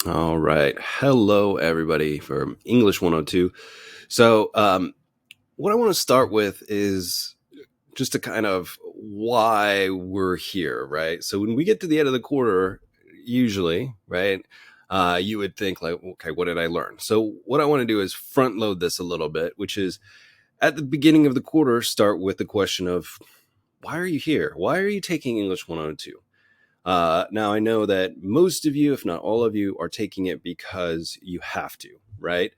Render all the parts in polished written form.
All right. Hello, everybody, from English 102. So, what I want to start with is just a kind of why we're here, right? So, when we get to the end of the quarter, usually, right, you would think, like, okay, what did I learn? So, what I want to do is front load this a little bit, which is at the beginning of the quarter, start with the question of why are you here? Why are you taking English 102? Now, I know that most of you, if not all of you, are taking it because you have to, right?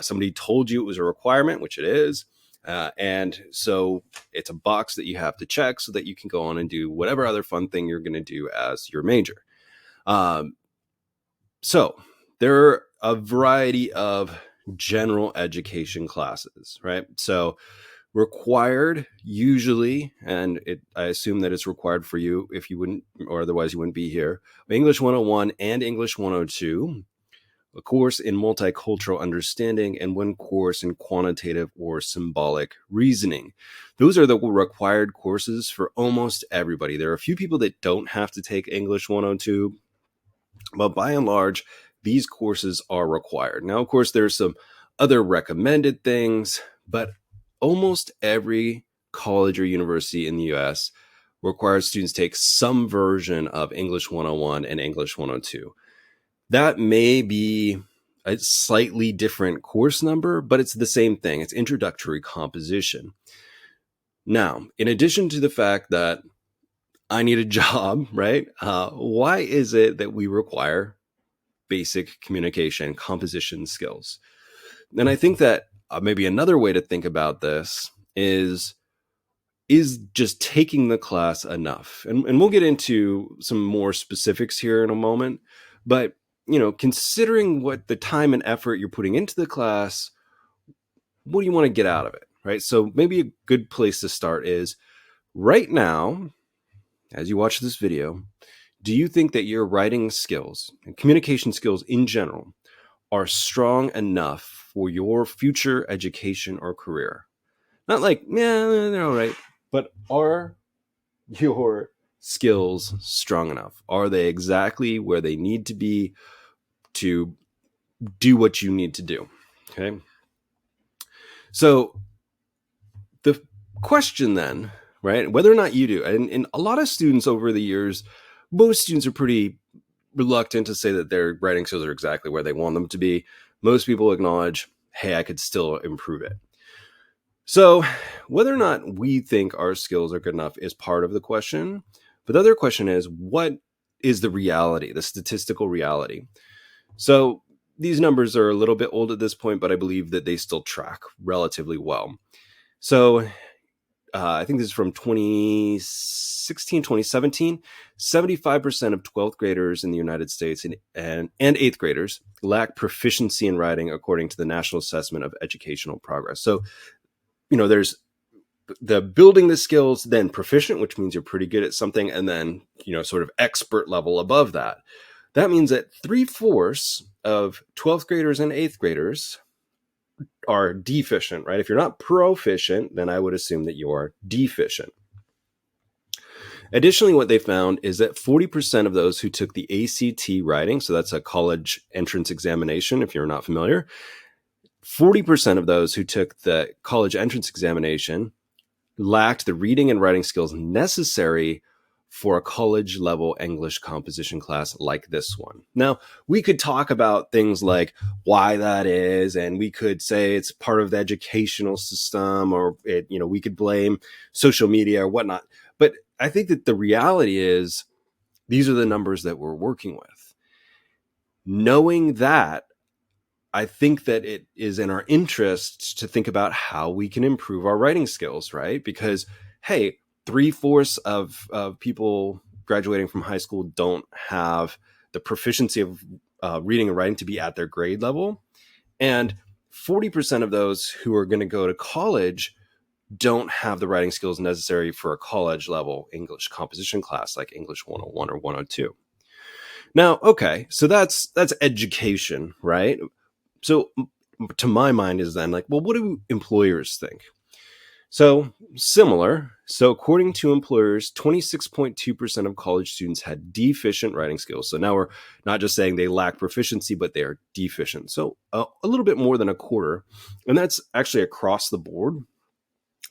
Somebody told you it was a requirement, which it is. And so it's a box that you have to check so that you can go on and do whatever other fun thing you're going to do as your major. Um, so there are a variety of general education classes, right? So required usually, and I assume that it's required for you if you wouldn't, or otherwise you wouldn't be here, English 101 and English 102, a course in multicultural understanding, and one course in quantitative or symbolic reasoning. Those are the required courses for almost everybody. There are a few people that don't have to take English 102, but by and large, these courses are required. Now, of course, there's some other recommended things, but almost every college or university in the US requires students take some version of English 101 and English 102. That may be a slightly different course number, but it's the same thing. It's introductory composition. Now, in addition to the fact that I need a job, right? Why is it that we require basic communication, composition skills? And I think that maybe another way to think about this is just taking the class enough? And we'll get into some more specifics here in a moment. But, considering what the time and effort you're putting into the class, what do you want to get out of it, right? So maybe a good place to start is right now, as you watch this video, do you think that your writing skills and communication skills in general are strong enough for your future education or career? Not like, yeah, they're all right, but are your skills strong enough? Are they exactly where they need to be to do what you need to do? Okay. So the question then, right, whether or not you do, and a lot of students over the years, most students are pretty reluctant to say that their writing skills are exactly where they want them to be. Most people acknowledge, hey, I could still improve it. So whether or not we think our skills are good enough is part of the question. But the other question is, what is the reality, the statistical reality? So these numbers are a little bit old at this point, but I believe that they still track relatively well. So I think this is from 2016, 2017, 75% of 12th graders in the United States and 8th graders lack proficiency in writing, according to the National Assessment of Educational Progress. So, there's the building the skills, then proficient, which means you're pretty good at something, and then, sort of expert level above that. That means that 3/4 of 12th graders and 8th graders are deficient, right? If you're not proficient, then I would assume that you are deficient. Additionally, what they found is that 40% of those who took the ACT writing, so that's a college entrance examination, if you're not familiar, 40% of those who took the college entrance examination lacked the reading and writing skills necessary for a college level English composition class like this one. Now, we could talk about things like why that is, and we could say it's part of the educational system, or we could blame social media or whatnot. But I think that the reality is these are the numbers that we're working with. Knowing that, I think that it is in our interest to think about how we can improve our writing skills, right? Because, hey, 3/4 of people graduating from high school don't have the proficiency of reading and writing to be at their grade level. And 40% of those who are going to go to college don't have the writing skills necessary for a college level English composition class like English 101 or 102. Now, okay, so that's education, right? So to my mind is then like, well, what do employers think? So similar. So according to employers, 26.2% of college students had deficient writing skills. So now we're not just saying they lack proficiency, but they are deficient. So a little bit more than a quarter. And that's actually across the board.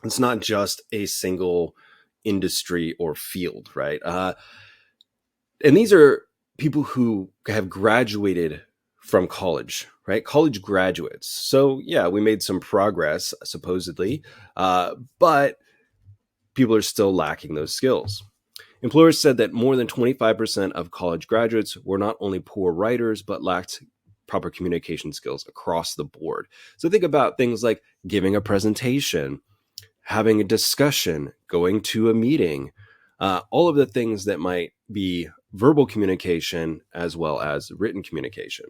It's not just a single industry or field, right? And these are people who have graduated from college, right? College graduates. So yeah, we made some progress, supposedly, but people are still lacking those skills. Employers said that more than 25% of college graduates were not only poor writers, but lacked proper communication skills across the board. So think about things like giving a presentation, having a discussion, going to a meeting, all of the things that might be verbal communication as well as written communication.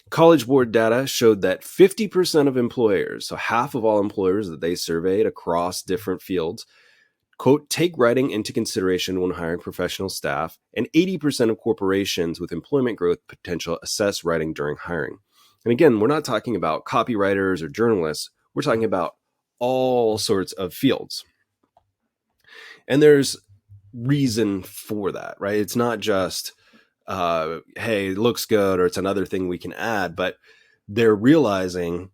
College Board data showed that 50% of employers, so half of all employers that they surveyed across different fields, quote, take writing into consideration when hiring professional staff, and 80% of corporations with employment growth potential assess writing during hiring. And again, we're not talking about copywriters or journalists. We're talking about all sorts of fields. And there's reason for that, right? It's not just, hey, it looks good, or it's another thing we can add, but they're realizing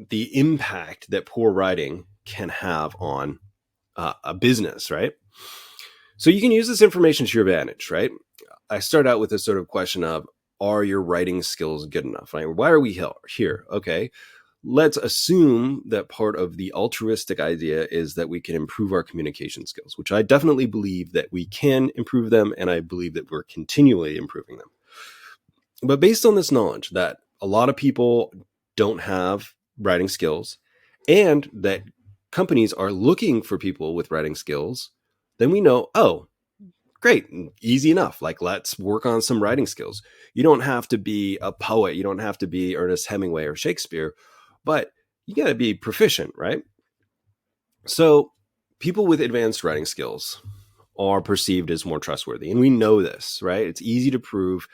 the impact that poor writing can have on a business, right? So you can use this information to your advantage, right? I start out with this sort of question of, are your writing skills good enough? Right? Why are we here? Okay, let's assume that part of the altruistic idea is that we can improve our communication skills, which I definitely believe that we can improve them, and I believe that we're continually improving them. But based on this knowledge that a lot of people don't have writing skills, and that companies are looking for people with writing skills, then we know, oh, great, easy enough. Like, let's work on some writing skills. You don't have to be a poet. You don't have to be Ernest Hemingway or Shakespeare, but you got to be proficient, right? So people with advanced writing skills are perceived as more trustworthy. And we know this, right? It's easy to prove.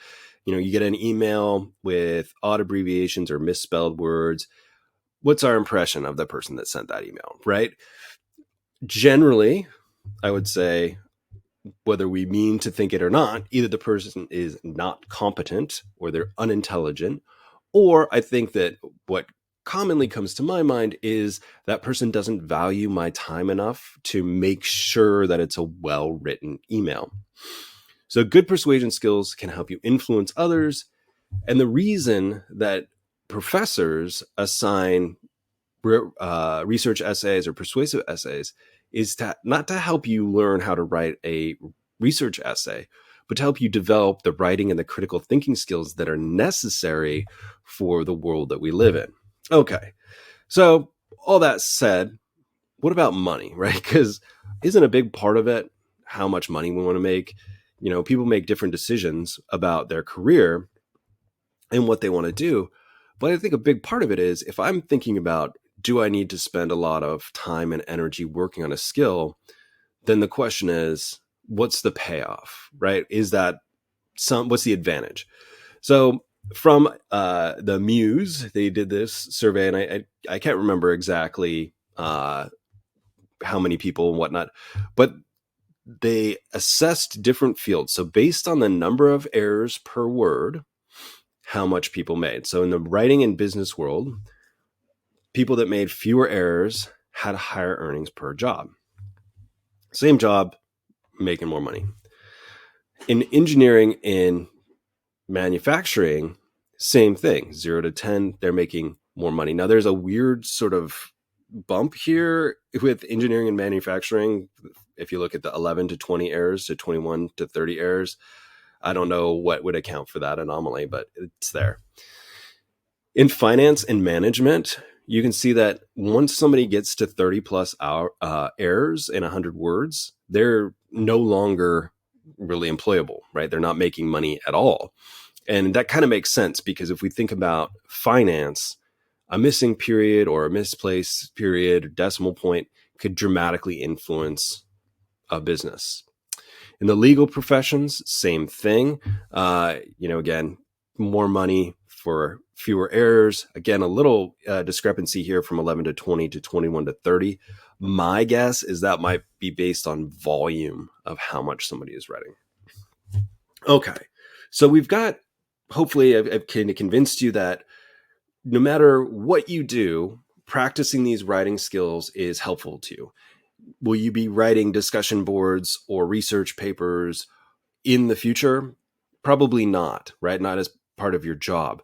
You get an email with odd abbreviations or misspelled words. What's our impression of the person that sent that email, right? Generally, I would say, whether we mean to think it or not, either the person is not competent or they're unintelligent, or I think that what commonly comes to my mind is that person doesn't value my time enough to make sure that it's a well-written email. So good persuasion skills can help you influence others. And the reason that professors assign research essays or persuasive essays is not to help you learn how to write a research essay, but to help you develop the writing and the critical thinking skills that are necessary for the world that we live in. Okay, so all that said, what about money, right? Because isn't a big part of it how much money we want to make? People make different decisions about their career and what they want to do. But I think a big part of it is, if I'm thinking about, do I need to spend a lot of time and energy working on a skill? Then the question is, what's the payoff, right? What's the advantage? So from the Muse, they did this survey, and I can't remember exactly how many people and whatnot, but they assessed different fields. So based on the number of errors per word, how much people made. So in the writing and business world, people that made fewer errors had higher earnings per job. Same job, making more money. In engineering and manufacturing, same thing. 0 to 10, they're making more money. Now, there's a weird sort of bump here with engineering and manufacturing. If you look at the 11 to 20 errors to 21 to 30 errors, I don't know what would account for that anomaly, but it's there. In finance and management, you can see that once somebody gets to 30 plus errors in 100 words, they're no longer really employable, right? They're not making money at all. And that kind of makes sense, because if we think about finance, a missing period or a misplaced period or decimal point could dramatically influence a business. In the legal professions, same thing. Again, more money for fewer errors. Again, a little discrepancy here from 11 to 20 to 21 to 30. My guess is that might be based on volume of how much somebody is writing. Okay, so we've got, hopefully I've kind of convinced you that no matter what you do, practicing these writing skills is helpful to you. Will you be writing discussion boards or research papers in the future? Probably not, right? Not as part of your job.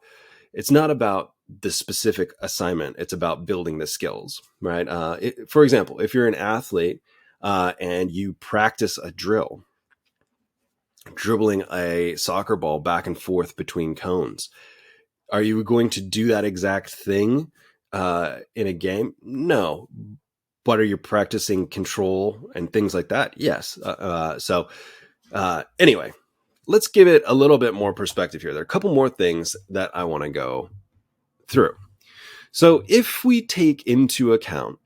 It's not about the specific assignment. It's about building the skills, right? For example, if you're an athlete and you practice a drill, dribbling a soccer ball back and forth between cones, are you going to do that exact thing in a game? No. But are you practicing control and things like that? Yes. Anyway, let's give it a little bit more perspective here. There are a couple more things that I want to go through. So if we take into account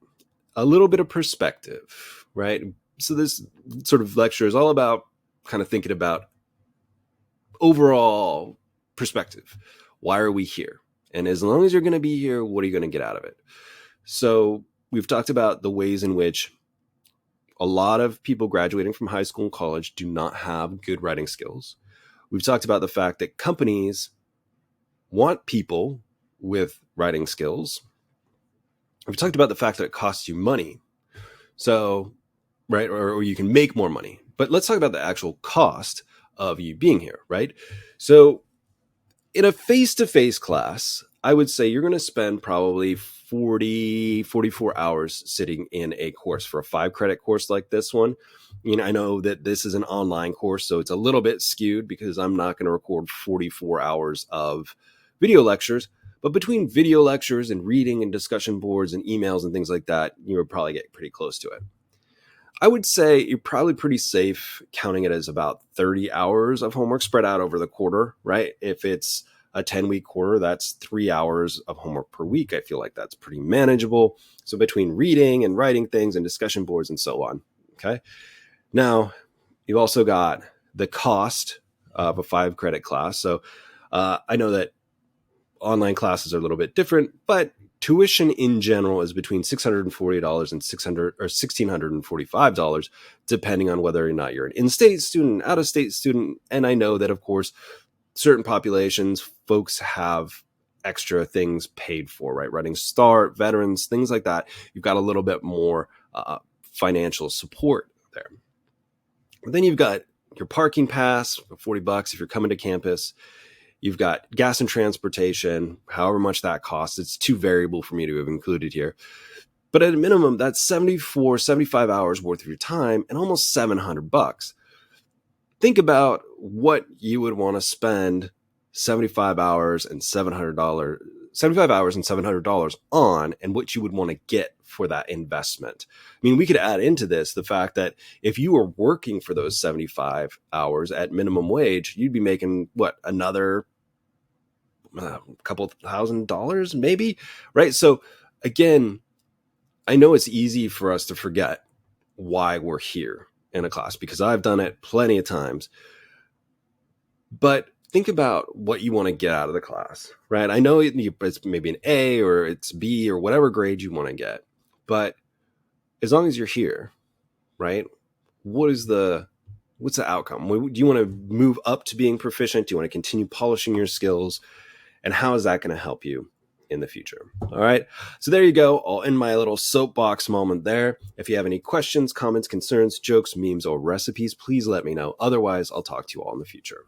a little bit of perspective, right? So this sort of lecture is all about kind of thinking about overall perspective. Why are we here? And as long as you're going to be here, what are you going to get out of it? So we've talked about the ways in which a lot of people graduating from high school and college do not have good writing skills. We've talked about the fact that companies want people with writing skills. We've talked about the fact that it costs you money. So, right, or you can make more money. But let's talk about the actual cost of you being here, right? So in a face-to-face class, I would say you're going to spend probably 44 hours sitting in a course for a 5-credit course like this one. I know that this is an online course, so it's a little bit skewed because I'm not going to record 44 hours of video lectures. But between video lectures and reading and discussion boards and emails and things like that, you would probably get pretty close to it. I would say you're probably pretty safe counting it as about 30 hours of homework spread out over the quarter, right? If it's a 10-week quarter, that's 3 hours of homework per week. I feel like that's pretty manageable. So between reading and writing things and discussion boards and so on, okay? Now, you've also got the cost of a 5-credit class. So I know that online classes are a little bit different, but tuition in general is between $640 and $1,645, depending on whether or not you're an in-state student, out-of-state student. And I know that, of course, certain populations, folks have extra things paid for, right? Running Start, veterans, things like that. You've got a little bit more financial support there. But then you've got your parking pass, $40 if you're coming to campus. You've got gas and transportation, however much that costs. It's too variable for me to have included here. But at a minimum, that's 75 hours worth of your time and almost $700. Think about what you would want to spend 75 hours and $700 on, and what you would want to get for that investment. I mean, we could add into this the fact that if you were working for those 75 hours at minimum wage, you'd be making another couple $1,000 maybe, right? So again, I know it's easy for us to forget why we're here in a class because I've done it plenty of times. But think about what you want to get out of the class, right? I know it's maybe an A or it's B or whatever grade you want to get, but as long as you're here, right? What's the outcome? Do you want to move up to being proficient? Do you want to continue polishing your skills? And how is that going to help you in the future? All right. So there you go. I'll end my little soapbox moment there. If you have any questions, comments, concerns, jokes, memes, or recipes, please let me know. Otherwise, I'll talk to you all in the future.